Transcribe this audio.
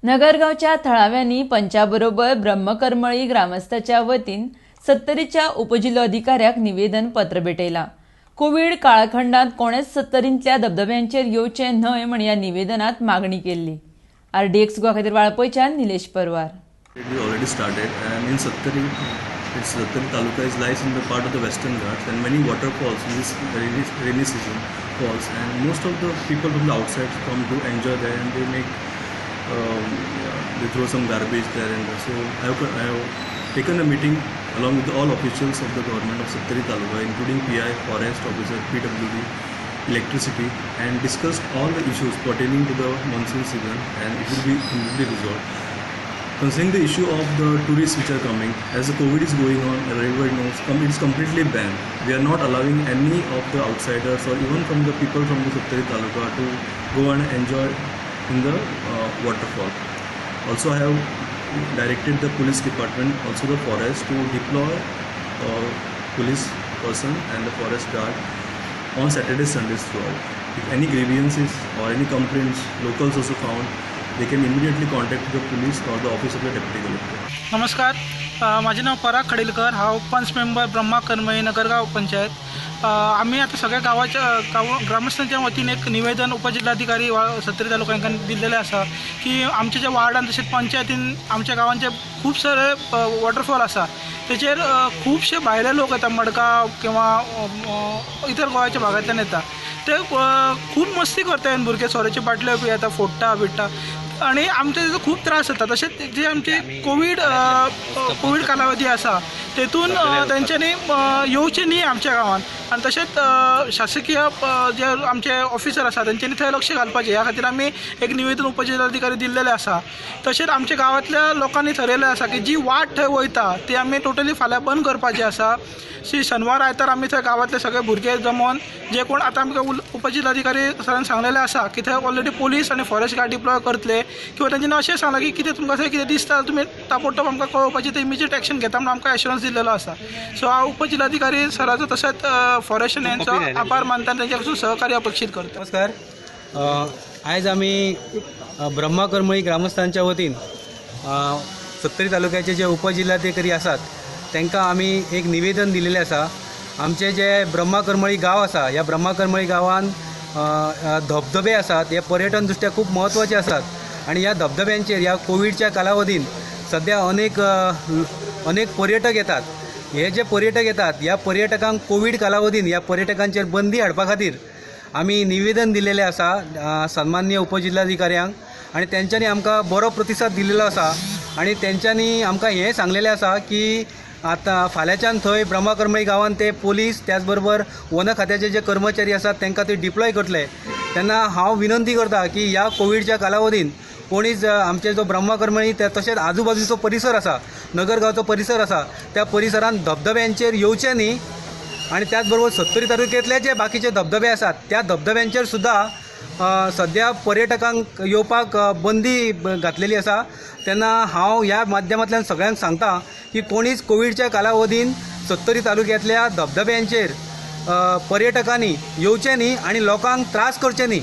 नगरगावच्या थळाव्यांनी पंचाबरोबर ब्रह्मकर्मळी ग्रामस्थाच्या वतीन सत्तरीच्या उपजिल्हाधिकाऱ्याक निवेदन पत्र भेटयला। कोविड काळखंडात कोणेच सत्तरींतल्या धबधब्यांचेर येवचे न्हय म्हण ह्या निवेदनात मागणी केल्ली। RDX गोवा खातीर वाळपयच्यान निलेश परवार। We already started, and in Sattari, Sattari Taluka lies in the part of the Western Ghats, and many waterfalls in this rainy season falls, and most of the people from the outside come to enjoy there, and they throw some garbage there, and so I have taken a meeting along with all officials of the government of Sattari Taluka, including PI, forest officer, PWD, electricity, and discussed all the issues pertaining to the monsoon season, and it will be immediately resolved. Concerning the issue of the tourists which are coming, as the COVID is going on, everybody knows, it is completely banned. We are not allowing any of the outsiders or even from the people from the Sattari Taluka to go and enjoy in the waterfall. Also, I have directed the police department, also the forest, to deploy police person and the forest guard on Saturdays, Sundays throughout. If any grievances or any complaints locals also found, they can immediately contact the police or the office of the deputy collector. नमस्कार, माझे नाव पराग खडीलकर, हांव पंच member ब्रह्मकर्मळी Nagargaon panchayat. आम्ही आता सगळ्या गावाच्या ग्रामस्थांच्या वतीन एक निवेदन उपजिल्हाधिकारी सत्तरी तालुका हांकां दिल्लेलें आसा की आमच्या ज्या वार्डान तशेंच पंचायतीन आमच्या गांवांचे खूब सारे वॉटरफॉल आसा, तेचेर खूबशे भायले लोक येता, मडगांव किंवा इतर गोंयच्या भागांतल्यान येता। ते खूब मस्ती करता, भुरगे सोऱ्याच्यो बाटल्यो बी येता, फोडटा बिडटा, आणि आमचे तेजो खूब त्रास जाता। तशेंच जे आमचे कोविड कालावधी आसा तेतून तेंच्यांनी येवचें न्ही आमच्या गांवांत, आनी तशेंच शासकीय जे आमचे ऑफिसर आसा तेंच्यांनी थंय लक्ष घालपाचें, ह्या खातीर आमी एक निवेदन उपजिल्हाधिकारी दिल्लेलें आसा। तशेंच आमच्या गांवांतल्या लोकांनी ठरयलें आसा की जी वाट थंय वयता ती आमी टोटली फाल्यां बंद करपाची आसा। शेनवार आयतार आमी थंय गांवांतले सगळे भुरगे जमोन जे कोण आतां आमकां उपजिल्हाधिकारी सरान सांगलेलें आसा की थंय ऑलरेडी पोलीस आनी फॉरेस्ट गार्ड डिप्लॉय करतले, किंवा तेंच्यांनी अशें सांगलां की कितें तुमकां थंय कितें दिसता तुमी ताबडतोब आमकां कळोवपाचें, ते इमिजिएट एक्शन घेता म्हणून आमकां एश्युरन्स दिल्लेलो आसा। सो हांव उपजिल्हाधिकारी सराचो तशेंच फॉरेस्ट आनी हेंचो आभार मानता, तेंच्या कडसून सहकार्य अपेक्षीत करता। नमस्कार, आयज आमी ब्रह्मकर्मळी ग्रामस्थांच्या वतीन सत्तरी तालुक्याचे जे उपजिल्हाधिकारी आसात तांकां आमी एक निवेदन दिलेलें आसा। आमचे जे ब्रह्मकर्मळी गांव आसा, ह्या ब्रह्मकर्मळी गांवान धबधबे आसात, हे पर्यटन दृश्ट्या खूब महत्वाचे आसात, आणि ह्या धबधब्यांचेर ह्या कोविडच्या कालावधीन सध्या अनेक पर्यटक येतात। हे जे पर्यटक येतात ह्या पर्यटकांक कोविड कालावधीन ह्या पर्यटकांचेर बंदी हाडपा खातीर आमी निवेदन दिलेलें आसा सन्माननीय उपजिल्हाधिकाऱ्यांक, आणि तेंच्यांनी आमकां बरो प्रतिसाद दिलेलो आसा, आणि तेंच्यांनी आमकां हें सांगलेलें आसा की आतां फाल्यांच्यान थंय ब्रह्मकर्मळी गांवांत ते पोलीस त्याच बरोबर वन खात्याचे जे कर्मचारी आसात तांकां ते डिप्लॉय करतले। तेन्ना हांव विनंती करता की ह्या कोविडच्या कालावधीन कोणीच आमचे जो ब्रह्मकर्मळी तशेंच आजूबाजूचो परिसर आसा, नगरगावचो परिसर आसा, त्या परिसरांत धबधब्यांचेर येवचें न्ही, आणि त्याच बरोबर सत्तरी तालुक्यांतले जे बाकीचे धबधबे आसात त्या धबधब्यांचेर सुद्दां सध्या पर्यटकांक येवपाक बंदी घातलेली आसा। तेन्ना हांव ह्या माध्यमांतल्यान सगळ्यांक सांगता की कोणीच कोविडच्या कालावधीन सत्तरी तालुक्यांतल्या धबधब्यांचेर पर्यटकांनी येवचें न्ही आणि लोकांक त्रास करचे न्ही।